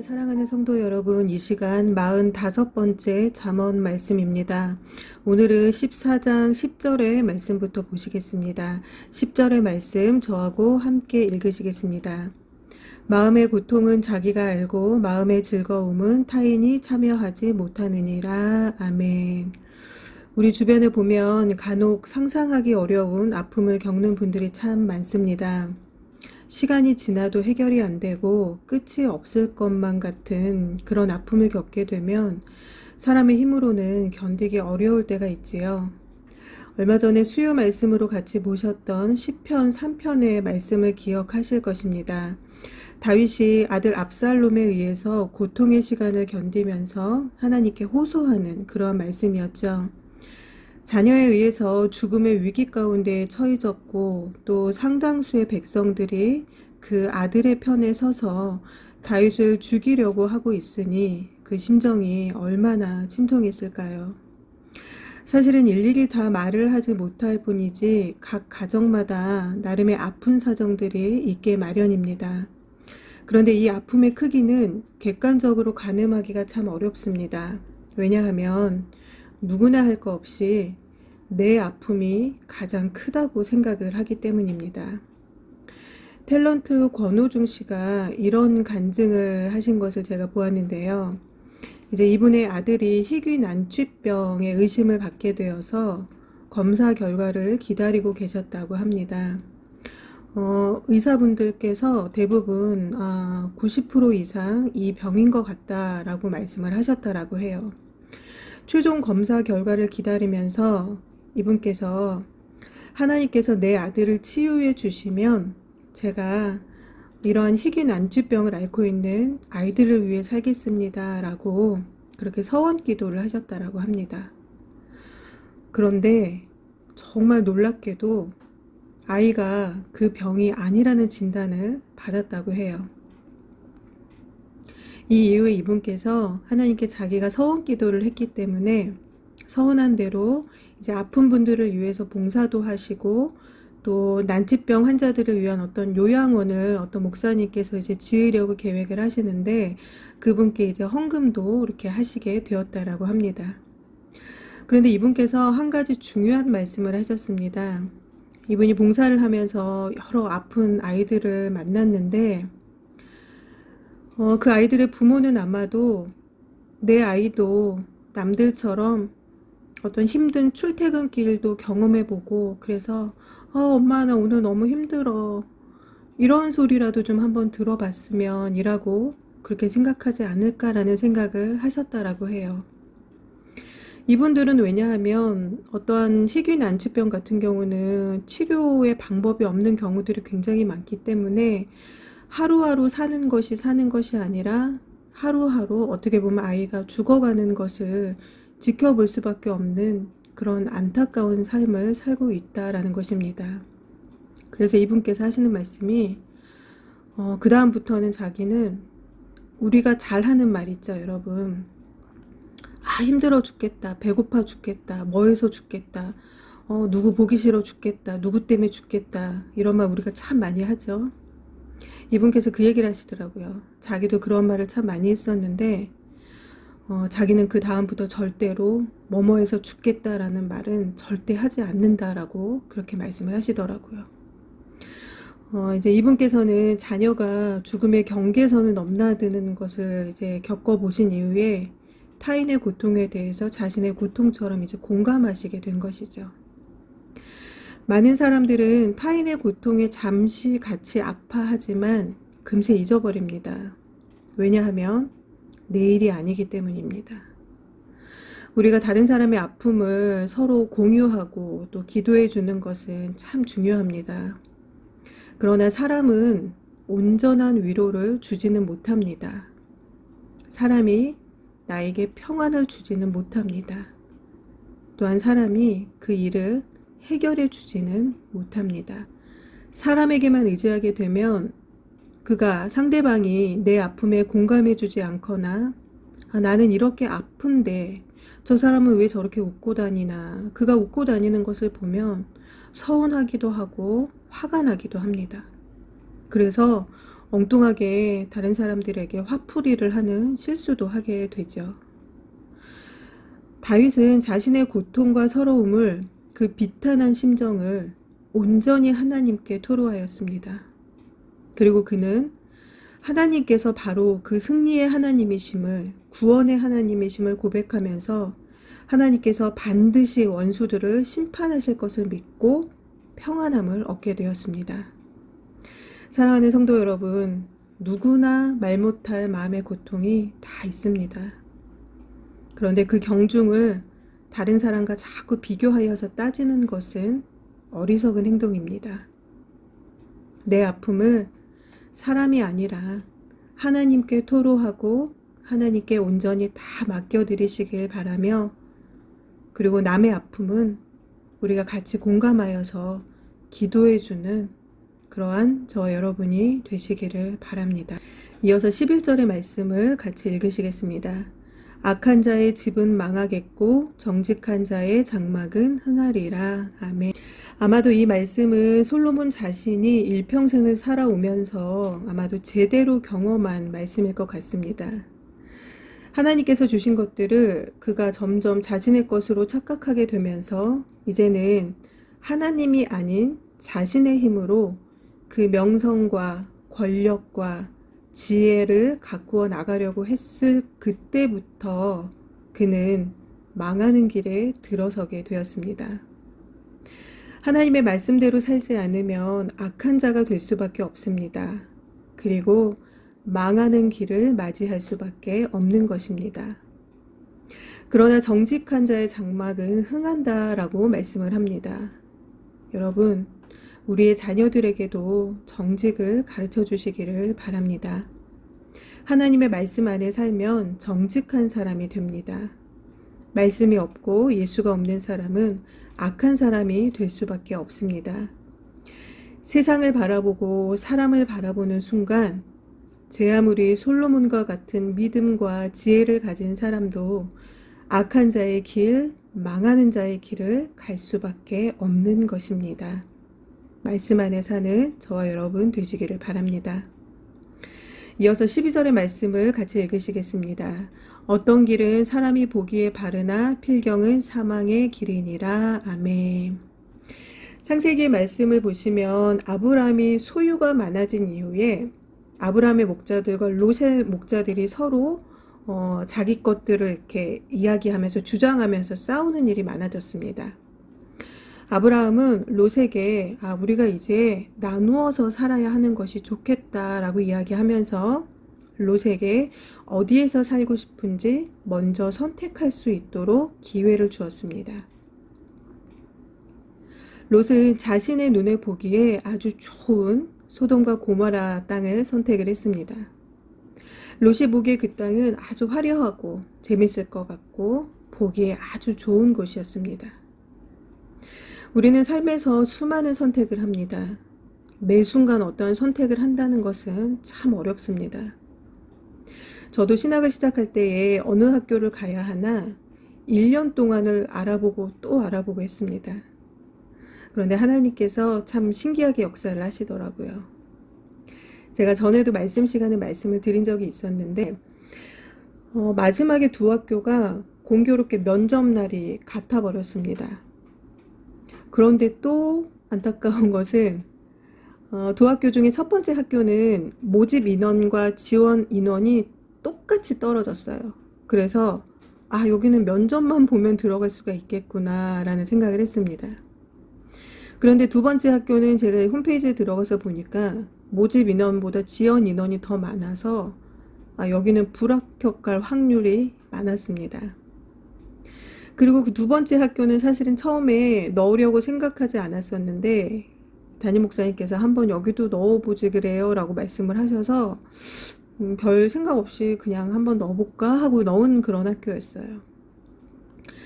사랑하는 성도 여러분, 이 시간 45번째 잠언 말씀입니다. 오늘은 14장 10절의 말씀부터 보시겠습니다. 10절의 말씀 저하고 함께 읽으시겠습니다. 마음의 고통은 자기가 알고 마음의 즐거움은 타인이 참여하지 못하느니라. 아멘. 우리 주변에 보면 간혹 상상하기 어려운 아픔을 겪는 분들이 참 많습니다. 시간이 지나도 해결이 안 되고 끝이 없을 것만 같은 그런 아픔을 겪게 되면 사람의 힘으로는 견디기 어려울 때가 있지요. 얼마 전에 수요 말씀으로 같이 보셨던 시편 3편의 말씀을 기억하실 것입니다. 다윗이 아들 압살롬에 의해서 고통의 시간을 견디면서 하나님께 호소하는 그러한 말씀이었죠. 자녀에 의해서 죽음의 위기 가운데 처해졌고 또 상당수의 백성들이 그 아들의 편에 서서 다윗을 죽이려고 하고 있으니 그 심정이 얼마나 침통했을까요? 사실은 일일이 다 말을 하지 못할 뿐이지 각 가정마다 나름의 아픈 사정들이 있게 마련입니다. 그런데 이 아픔의 크기는 객관적으로 가늠하기가 참 어렵습니다. 왜냐하면 누구나 할 거 없이 내 아픔이 가장 크다고 생각을 하기 때문입니다. 탤런트 권호중 씨가 이런 간증을 하신 것을 제가 보았는데요. 이제 이분의 아들이 희귀 난치병에 의심을 받게 되어서 검사 결과를 기다리고 계셨다고 합니다. 의사분들께서 대부분 90% 이상 이 병인 것 같다라고 말씀을 하셨다라고 해요. 최종 검사 결과를 기다리면서 이분께서 하나님께서 내 아들을 치유해 주시면 제가 이러한 희귀 난치병을 앓고 있는 아이들을 위해 살겠습니다 라고 그렇게 서원 기도를 하셨다라고 합니다. 그런데 정말 놀랍게도 아이가 그 병이 아니라는 진단을 받았다고 해요. 이 이후에 이분께서 하나님께 자기가 서원 기도를 했기 때문에 서원한 대로 이제 아픈 분들을 위해서 봉사도 하시고 또 난치병 환자들을 위한 어떤 요양원을 어떤 목사님께서 이제 지으려고 계획을 하시는데 그분께 이제 헌금도 이렇게 하시게 되었다라고 합니다. 그런데 이분께서 한 가지 중요한 말씀을 하셨습니다. 이분이 봉사를 하면서 여러 아픈 아이들을 만났는데 그 아이들의 부모는 아마도 내 아이도 남들처럼 어떤 힘든 출퇴근길도 경험해보고 그래서 엄마 나 오늘 너무 힘들어 이런 소리라도 좀 한번 들어봤으면 이라고 그렇게 생각하지 않을까라는 생각을 하셨다라고 해요. 이분들은 왜냐하면 어떠한 희귀 난치병 같은 경우는 치료의 방법이 없는 경우들이 굉장히 많기 때문에 하루하루 사는 것이 아니라 하루하루 어떻게 보면 아이가 죽어가는 것을 지켜볼 수밖에 없는 그런 안타까운 삶을 살고 있다라는 것입니다. 그래서 이분께서 하시는 말씀이 그 다음부터는 자기는 우리가 잘하는 말 있죠 여러분. 힘들어 죽겠다, 배고파 죽겠다, 뭐해서 죽겠다, 누구 보기 싫어 죽겠다, 누구 때문에 죽겠다 이런 말 우리가 참 많이 하죠. 이분께서 그 얘기를 하시더라고요. 자기도 그런 말을 참 많이 했었는데 자기는 그 다음부터 절대로 뭐뭐해서 죽겠다라는 말은 절대 하지 않는다라고 그렇게 말씀을 하시더라고요. 이제 이분께서는 자녀가 죽음의 경계선을 넘나드는 것을 이제 겪어보신 이후에 타인의 고통에 대해서 자신의 고통처럼 이제 공감하시게 된 것이죠. 많은 사람들은 타인의 고통에 잠시 같이 아파하지만 금세 잊어버립니다. 왜냐하면 내일이 아니기 때문입니다. 우리가 다른 사람의 아픔을 서로 공유하고 또 기도해 주는 것은 참 중요합니다. 그러나 사람은 온전한 위로를 주지는 못합니다. 사람이 나에게 평안을 주지는 못합니다. 또한 사람이 그 일을 해결해 주지는 못합니다. 사람에게만 의지하게 되면 그가 상대방이 내 아픔에 공감해 주지 않거나 나는 이렇게 아픈데 저 사람은 왜 저렇게 웃고 다니나 그가 웃고 다니는 것을 보면 서운하기도 하고 화가 나기도 합니다. 그래서 엉뚱하게 다른 사람들에게 화풀이를 하는 실수도 하게 되죠. 다윗은 자신의 고통과 서러움을, 그 비탄한 심정을 온전히 하나님께 토로하였습니다. 그리고 그는 하나님께서 바로 그 승리의 하나님이심을, 구원의 하나님이심을 고백하면서 하나님께서 반드시 원수들을 심판하실 것을 믿고 평안함을 얻게 되었습니다. 사랑하는 성도 여러분, 누구나 말 못할 마음의 고통이 다 있습니다. 그런데 그 경중을 다른 사람과 자꾸 비교하여서 따지는 것은 어리석은 행동입니다. 내 아픔을 사람이 아니라 하나님께 토로하고 하나님께 온전히 다 맡겨드리시길 바라며, 그리고 남의 아픔은 우리가 같이 공감하여서 기도해주는 그러한 저와 여러분이 되시기를 바랍니다. 이어서 11절의 말씀을 같이 읽으시겠습니다. 악한 자의 집은 망하겠고 정직한 자의 장막은 흥하리라. 아멘. 아마도 이 말씀은 솔로몬 자신이 일평생을 살아오면서 아마도 제대로 경험한 말씀일 것 같습니다. 하나님께서 주신 것들을 그가 점점 자신의 것으로 착각하게 되면서 이제는 하나님이 아닌 자신의 힘으로 그 명성과 권력과 지혜를 가꾸어 나가려고 했을 그때부터 그는 망하는 길에 들어서게 되었습니다. 하나님의 말씀대로 살지 않으면 악한 자가 될 수밖에 없습니다. 그리고 망하는 길을 맞이할 수밖에 없는 것입니다. 그러나 정직한 자의 장막은 흥한다라고 말씀을 합니다. 여러분, 우리의 자녀들에게도 정직을 가르쳐 주시기를 바랍니다. 하나님의 말씀 안에 살면 정직한 사람이 됩니다. 말씀이 없고 예수가 없는 사람은 악한 사람이 될 수밖에 없습니다. 세상을 바라보고 사람을 바라보는 순간 제 아무리 솔로몬과 같은 믿음과 지혜를 가진 사람도 악한 자의 길, 망하는 자의 길을 갈 수밖에 없는 것입니다. 말씀 안에 사는 저와 여러분 되시기를 바랍니다. 이어서 12절의 말씀을 같이 읽으시겠습니다. 어떤 길은 사람이 보기에 바르나 필경은 사망의 길이니라. 아멘. 창세기의 말씀을 보시면 아브라함이 소유가 많아진 이후에 아브라함의 목자들과 롯의 목자들이 서로 자기 것들을 이렇게 이야기하면서 주장하면서 싸우는 일이 많아졌습니다. 아브라함은 롯에게 우리가 이제 나누어서 살아야 하는 것이 좋겠다라고 이야기하면서 롯에게 어디에서 살고 싶은지 먼저 선택할 수 있도록 기회를 주었습니다. 롯은 자신의 눈에 보기에 아주 좋은 소돔과 고모라 땅을 선택을 했습니다. 롯이 보기에 그 땅은 아주 화려하고 재밌을 것 같고 보기에 아주 좋은 곳이었습니다. 우리는 삶에서 수많은 선택을 합니다. 매 순간 어떤 선택을 한다는 것은 참 어렵습니다. 저도 신학을 시작할 때에 어느 학교를 가야 하나 1년 동안을 알아보고 또 알아보고 했습니다. 그런데 하나님께서 참 신기하게 역사를 하시더라고요. 제가 전에도 말씀 시간에 말씀을 드린 적이 있었는데 마지막에 두 학교가 공교롭게 면접날이 같아 버렸습니다. 그런데 또 안타까운 것은 두 학교 중에 첫 번째 학교는 모집 인원과 지원 인원이 똑같이 떨어졌어요. 그래서 여기는 면접만 보면 들어갈 수가 있겠구나 라는 생각을 했습니다. 그런데 두 번째 학교는 제가 홈페이지에 들어가서 보니까 모집 인원보다 지원 인원이 더 많아서 여기는 불합격할 확률이 많았습니다. 그리고 그 두 번째 학교는 사실은 처음에 넣으려고 생각하지 않았었는데 담임 목사님께서 한번 여기도 넣어보지 그래요 라고 말씀을 하셔서 별 생각 없이 그냥 한번 넣어볼까 하고 넣은 그런 학교였어요.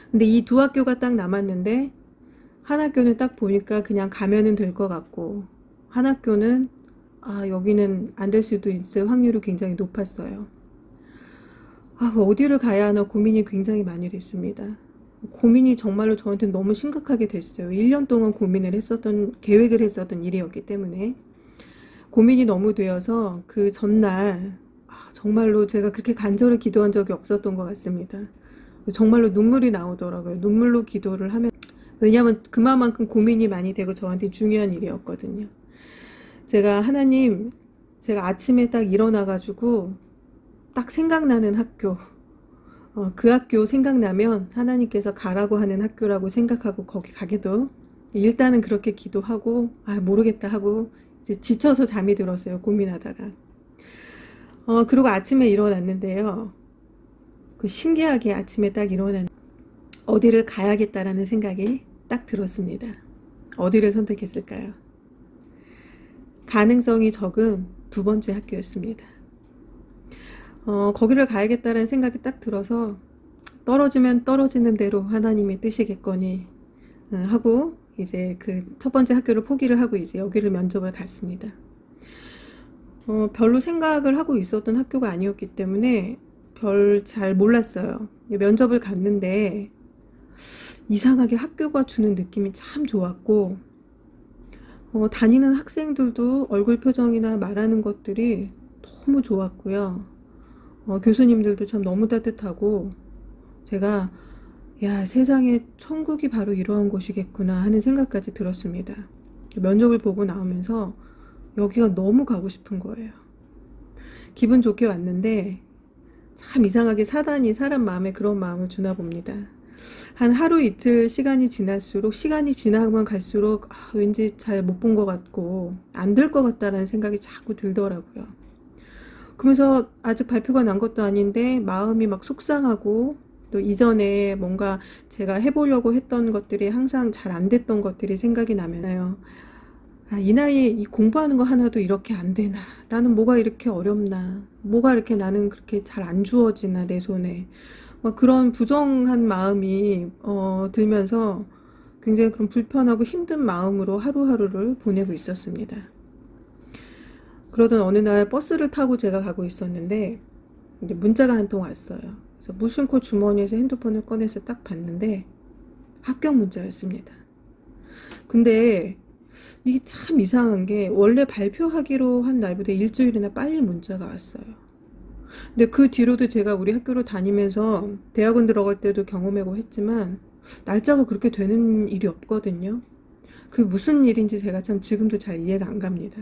근데 이 두 학교가 딱 남았는데 한 학교는 딱 보니까 그냥 가면은 될 것 같고 한 학교는 여기는 안 될 수도 있을 확률이 굉장히 높았어요. 어디를 가야 하나 고민이 굉장히 많이 됐습니다. 고민이 정말로 저한테 너무 심각하게 됐어요. 1년 동안 계획을 했었던 일이었기 때문에 고민이 너무 되어서 그 전날 정말로 제가 그렇게 간절히 기도한 적이 없었던 것 같습니다. 정말로 눈물이 나오더라고요. 눈물로 기도를 하면, 왜냐하면 그만큼 고민이 많이 되고 저한테 중요한 일이었거든요. 제가 하나님, 제가 아침에 딱 일어나가지고 딱 생각나는 학교, 그 학교 생각나면 하나님께서 가라고 하는 학교라고 생각하고 거기 가게도 일단은 그렇게 기도하고 모르겠다 하고 이제 지쳐서 잠이 들었어요. 고민하다가. 그리고 아침에 일어났는데요. 그 신기하게 아침에 딱 일어난 어디를 가야겠다라는 생각이 딱 들었습니다. 어디를 선택했을까요? 가능성이 적은 두 번째 학교였습니다. 거기를 가야겠다는 생각이 딱 들어서 떨어지면 떨어지는 대로 하나님의 뜻이겠거니 하고 이제 그 첫 번째 학교를 포기를 하고 이제 여기를 면접을 갔습니다. 별로 생각을 하고 있었던 학교가 아니었기 때문에 별 잘 몰랐어요. 면접을 갔는데 이상하게 학교가 주는 느낌이 참 좋았고 다니는 학생들도 얼굴 표정이나 말하는 것들이 너무 좋았고요. 교수님들도 참 너무 따뜻하고 제가 야, 세상에 천국이 바로 이러한 곳이겠구나 하는 생각까지 들었습니다. 면접을 보고 나오면서 여기가 너무 가고 싶은 거예요. 기분 좋게 왔는데 참 이상하게 사단이 사람 마음에 그런 마음을 주나 봅니다. 한 하루 이틀 시간이 지날수록 시간이 지나면 갈수록 왠지 잘 못 본 것 같고 안 될 것 같다라는 생각이 자꾸 들더라고요. 그러면서 아직 발표가 난 것도 아닌데 마음이 막 속상하고 또 이전에 뭔가 제가 해보려고 했던 것들이 항상 잘 안 됐던 것들이 생각이 나면요. 이 나이에 이 공부하는 거 하나도 이렇게 안 되나? 나는 뭐가 이렇게 어렵나? 뭐가 이렇게 나는 그렇게 잘 안 주어지나 내 손에? 막 그런 부정한 마음이 들면서 굉장히 그런 불편하고 힘든 마음으로 하루하루를 보내고 있었습니다. 그러던 어느 날 버스를 타고 제가 가고 있었는데 이제 문자가 한 통 왔어요. 그래서 무심코 주머니에서 핸드폰을 꺼내서 딱 봤는데 합격 문자였습니다. 근데 이게 참 이상한 게 원래 발표하기로 한 날보다 일주일이나 빨리 문자가 왔어요. 근데 그 뒤로도 제가 우리 학교로 다니면서 대학원 들어갈 때도 경험하고 했지만 날짜가 그렇게 되는 일이 없거든요. 그게 무슨 일인지 제가 참 지금도 잘 이해가 안 갑니다.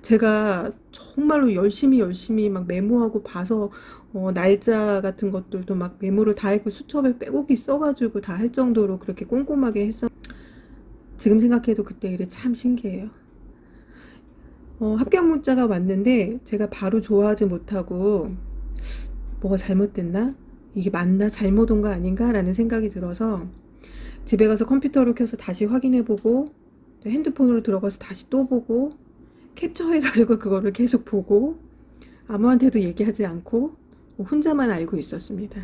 제가 정말로 열심히 막 메모하고 봐서 날짜 같은 것들도 막 메모를 다 했고 수첩에 빼곡히 써가지고 다 할 정도로 그렇게 꼼꼼하게 했었. 지금 생각해도 그때 일이 참 신기해요. 합격 문자가 왔는데 제가 바로 좋아하지 못하고 뭐가 잘못됐나? 이게 맞나? 잘못 온 거 아닌가? 라는 생각이 들어서 집에 가서 컴퓨터를 켜서 다시 확인해보고 핸드폰으로 들어가서 다시 또 보고 캡처해가지고 그거를 계속 보고 아무한테도 얘기하지 않고 혼자만 알고 있었습니다.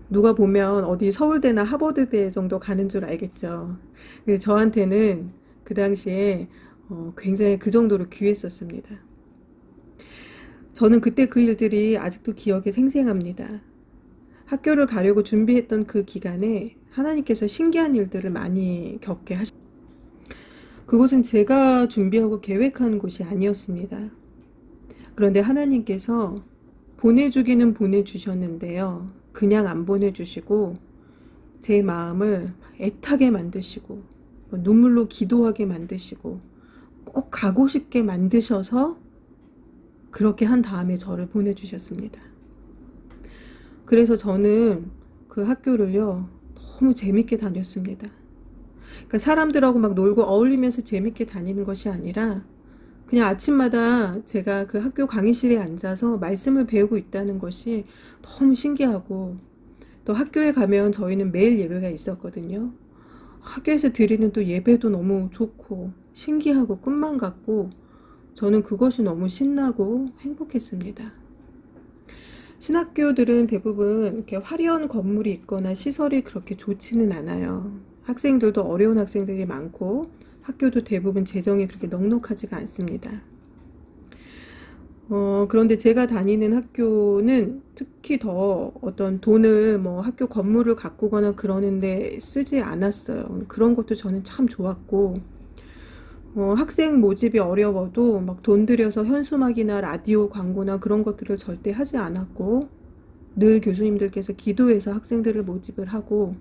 누가 보면 어디 서울대나 하버드대 정도 가는 줄 알겠죠. 근데 저한테는 그 당시에 굉장히 그 정도로 귀했었습니다. 저는 그때 그 일들이 아직도 기억에 생생합니다. 학교를 가려고 준비했던 그 기간에 하나님께서 신기한 일들을 많이 겪게 하셨습니다. 그곳은 제가 준비하고 계획한 곳이 아니었습니다. 그런데 하나님께서 보내주기는 보내주셨는데요. 그냥 안 보내주시고 제 마음을 애타게 만드시고 눈물로 기도하게 만드시고 꼭 가고 싶게 만드셔서 그렇게 한 다음에 저를 보내주셨습니다. 그래서 저는 그 학교를요 너무 재밌게 다녔습니다. 그러니까 사람들하고 막 놀고 어울리면서 재밌게 다니는 것이 아니라 그냥 아침마다 제가 그 학교 강의실에 앉아서 말씀을 배우고 있다는 것이 너무 신기하고 또 학교에 가면 저희는 매일 예배가 있었거든요. 학교에서 드리는 또 예배도 너무 좋고 신기하고 꿈만 같고 저는 그것이 너무 신나고 행복했습니다. 신학교들은 대부분 이렇게 화려한 건물이 있거나 시설이 그렇게 좋지는 않아요. 학생들도 어려운 학생들이 많고 학교도 대부분 재정이 그렇게 넉넉하지가 않습니다. 그런데 제가 다니는 학교는 특히 더 어떤 돈을 뭐 학교 건물을 가꾸거나 그러는데 쓰지 않았어요. 그런 것도 저는 참 좋았고 학생 모집이 어려워도 막 돈 들여서 현수막이나 라디오 광고나 그런 것들을 절대 하지 않았고, 늘 교수님들께서 기도해서 학생들을 모집을 하고,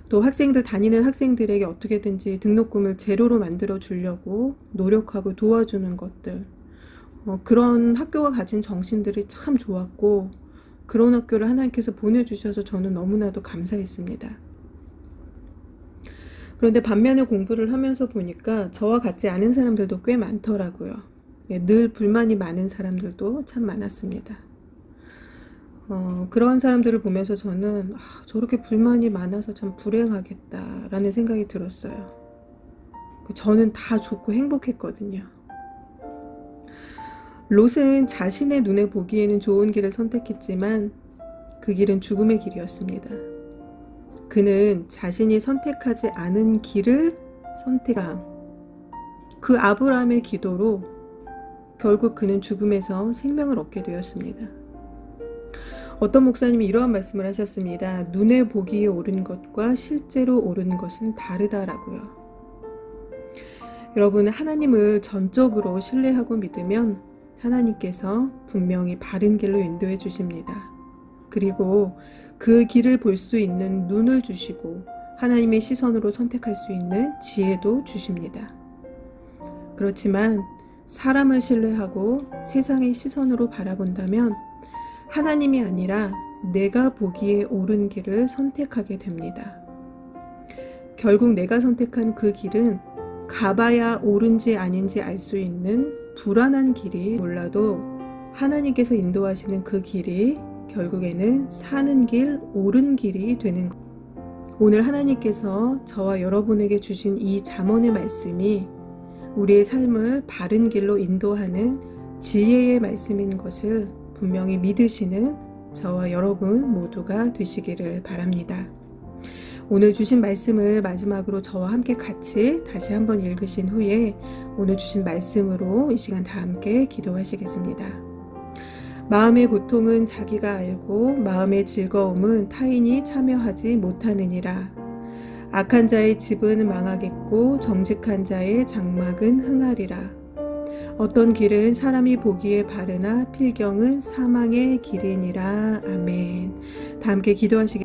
또 학생들 다니는 학생들에게 어떻게든지 등록금을 제로로 만들어 주려고 노력하고 도와주는 것들, 그런 학교가 가진 정신들이 참 좋았고, 그런 학교를 하나님께서 보내주셔서 저는 너무나도 감사했습니다. 그런데 반면에 공부를 하면서 보니까 저와 같지 않은 사람들도 꽤 많더라고요. 늘 불만이 많은 사람들도 참 많았습니다. 그러한 사람들을 보면서 저는 저렇게 불만이 많아서 참 불행하겠다라는 생각이 들었어요. 저는 다 좋고 행복했거든요. 롯은 자신의 눈에 보기에는 좋은 길을 선택했지만 그 길은 죽음의 길이었습니다. 그는 자신이 선택하지 않은 길을 선택함. 그 아브라함의 기도로 결국 그는 죽음에서 생명을 얻게 되었습니다. 어떤 목사님이 이러한 말씀을 하셨습니다. 눈에 보기에 옳은 것과 실제로 옳은 것은 다르다라고요. 여러분, 하나님을 전적으로 신뢰하고 믿으면 하나님께서 분명히 바른 길로 인도해 주십니다. 그리고 그 길을 볼 수 있는 눈을 주시고 하나님의 시선으로 선택할 수 있는 지혜도 주십니다. 그렇지만 사람을 신뢰하고 세상의 시선으로 바라본다면 하나님이 아니라 내가 보기에 옳은 길을 선택하게 됩니다. 결국 내가 선택한 그 길은 가봐야 옳은지 아닌지 알 수 있는 불안한 길이 몰라도 하나님께서 인도하시는 그 길이 결국에는 사는 길, 옳은 길이 되는 것. 오늘 하나님께서 저와 여러분에게 주신 이 잠언의 말씀이 우리의 삶을 바른 길로 인도하는 지혜의 말씀인 것을 분명히 믿으시는 저와 여러분 모두가 되시기를 바랍니다. 오늘 주신 말씀을 마지막으로 저와 함께 같이 다시 한번 읽으신 후에 오늘 주신 말씀으로 이 시간 다 함께 기도하시겠습니다. 마음의 고통은 자기가 알고 마음의 즐거움은 타인이 참여하지 못하느니라. 악한 자의 집은 망하겠고 정직한 자의 장막은 흥하리라. 어떤 길은 사람이 보기에 바르나 필경은 사망의 길이니라. 아멘. 다 함께 기도하시겠습니다.